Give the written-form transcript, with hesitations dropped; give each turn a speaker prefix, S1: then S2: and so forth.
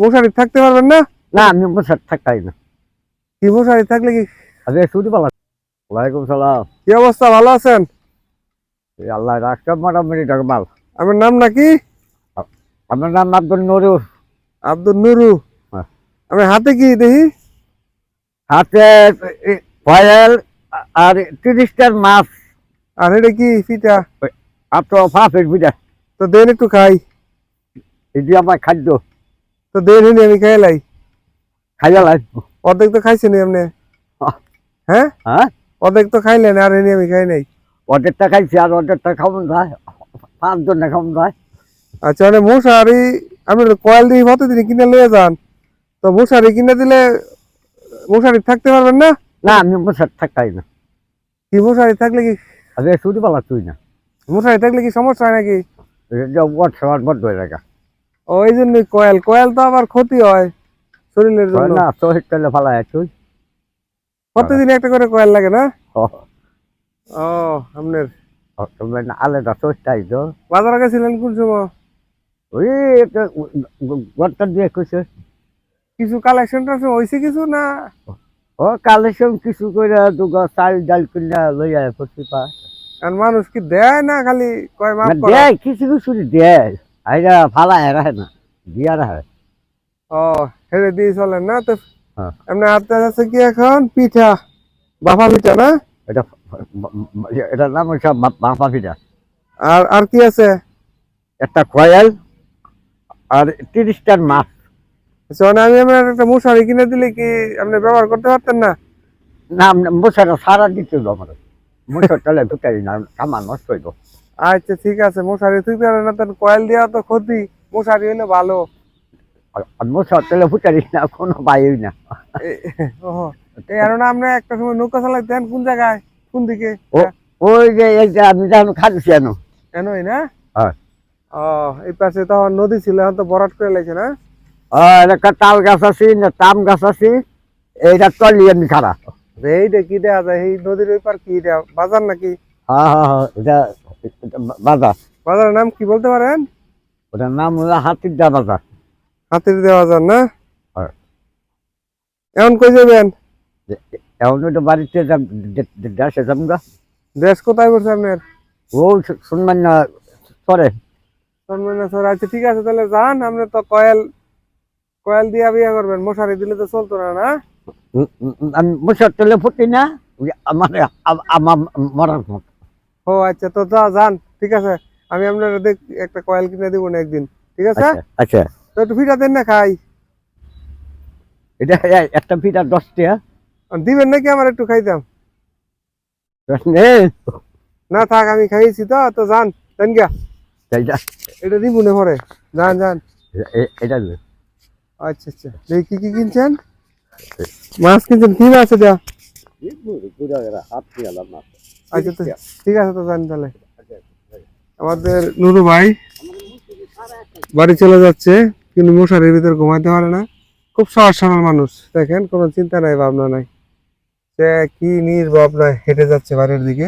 S1: মশারি থাকতে পারবেন না?
S2: না আমি মশার থাকাই না।
S1: কি মশারি থাকলে কি?
S2: আরে শুধু বলা। ওয়ালাইকুম সালাম।
S1: কি অবস্থা, ভালো আছেন?
S2: এই আল্লাহ রাখছে মোটামুটি ডাকবাল।
S1: আমার নাম নাকি?
S2: আমার নাম আব্দুল নুরু।
S1: আব্দুল নুরু।
S2: হ্যাঁ।
S1: আমি হাতে কি দেখি?
S2: হাতে ফয়েল আর 30টার মাছ।
S1: আর এটা কি পিঠা?
S2: আপনার ফাফের বুঝা
S1: তো দেন একটু খাই।
S2: এটি আমার খাদ্য।
S1: তো দেন হিনি আমি খাই লাই।
S2: খাইয়া লাগবো।
S1: অর্ধেক তো খাইছেন আপনি। হ্যাঁ
S2: হ্যাঁ
S1: অর্ধেক তো খাইলেন, আর হিনি আমি খাই নাই।
S2: অর্ধেকটা খাইছি আর অর্ধেকটা খাবো যায়। 5 জনে খাবো যায়।
S1: আচ্ছা, মানে মশারি আপনি তো কয়েল দিয়ে প্রতিদিন কিনে লয়ে যান, তো মশারি কিনে দিলে মশারি থাকতে পারবেন না?
S2: না আমি মশার থাকাই না।
S1: কি মশারি থাকলে কি?
S2: আরে শুধু বলা তুই না।
S1: মশারি থাকলে কি সমস্যা হয় নাকি?
S2: বদ্ধ হয়ে রাখা
S1: ওই জন্যই কয়েল কয়েল তো আবার ক্ষতি হয় শরীরের জন্য।
S2: না শহীদ তেলে ফালাই তুই।
S1: প্রতিদিন একটা করে কয়েল লাগে না? ও আপনার
S2: আলাদা শহীদটাই তো
S1: বাজারে গেছিলেন কোন সময়?
S2: ওই একটা গড়টা দিয়ে কইছে।
S1: কিছু কালেকশন হয়েছে কিছু না?
S2: ও কালেকশন কিছু করে দুগা চাল ডাল কিনা লই আয় করতে পার।
S1: আর মানুষ কি দেয় না, খালি কয় মাপ করো?
S2: দেয় কিছু কিছু দেয়। আইরা ফালাই রাখে না, দিয়া রাখে।
S1: ও হেরে দিয়ে চলেন না তো?
S2: হ্যাঁ।
S1: এমনি হাতে আছে কি এখন পিঠা, বাফা পিঠা না?
S2: এটা এটার নাম হচ্ছে বাঁপা পিঠা।
S1: আর আর কি আছে?
S2: একটা কয়েল আর 30টার মাছ।
S1: মানে আমি আপনার একটা মশারি কিনে দিলে কি আপনি ব্যবহার করতে পারতেন না?
S2: না মশাটা সারা দিতে আমার মশার তালে ঢুকাই না, আমার নষ্ট হইব।
S1: আচ্ছা ঠিক আছে, মশারি তুই পারেন না, তখন কয়েল দেওয়া তো ক্ষতি, মশারি হলে ভালো।
S2: মশার তালে ফুটারি না, কোনো বাইই না।
S1: ওহো, এই আর না আপনি একটা সময় নৌকা চালাইতেন কোন জায়গায়, কোন দিকে?
S2: ওই যে এই যে আমি যখন খাচ্ছি এনো।
S1: এনই না?
S2: হ্যাঁ।
S1: ও এই পাশে তখন নদী ছিল, এখন তো বরাট করে লাগছে না?
S2: একটা তাল গাছ আছে না, তাম গাছ আছে, এইটা তলি এমনি খারা।
S1: এইটা কি দেওয়া যায় এই নদীর ওই পার, কি দেওয়া বাজার নাকি?
S2: হ্যাঁ হ্যাঁ হ্যাঁ এটা বাজার।
S1: বাজারের নাম কি বলতে পারেন?
S2: ওটার নাম হলো হাতির দা বাজার।
S1: হাতির দেওয়া বাজার না?
S2: হ্যাঁ।
S1: এখন কই যাবেন?
S2: এখন ওইটা বাড়িতে দেশে যাম গা।
S1: দেশ কোথায় পড়ছে আপনার?
S2: ও শুনবেন না সরে।
S1: আচ্ছা ঠিক আছে, তাহলে যান। আপনি তো কয়েল কয়েল দিয়া বিয়ে করবেন, মশারি দিলে তো চলতো না না?
S2: আমি মশার তেলে ফুটি না, আমার আমার মরার মতো।
S1: ও আচ্ছা, তো যান, ঠিক আছে। আমি আপনার একটা কয়েল কিনে দিব না একদিন, ঠিক আছে?
S2: আচ্ছা
S1: তো একটু পিঠা দেন না খাই।
S2: এটা একটা পিঠা 10 টাকা
S1: দিবেন নাকি আমার একটু খাইতাম?
S2: নেই।
S1: না থাক, আমি খাইছি তো, তো যান দেন গিয়া। এটা দিব না পরে, যান যান।
S2: এটা
S1: আচ্ছা আচ্ছা, দেখি কি কি কিনছেন? মাছ কিনছেন? কি মাছ এটা? আচ্ছা তো ঠিক আছে, তো যান তাহলে। আমাদের নুরু ভাই বাড়ি চলে যাচ্ছে, কিন্তু মশারির ভিতর ঘুমাইতে পারে না। খুব সহজ সরল মানুষ, দেখেন কোনো চিন্তা নাই, ভাবনা নাই, সে কি নির্ভাবনায় হেঁটে যাচ্ছে বাড়ির দিকে।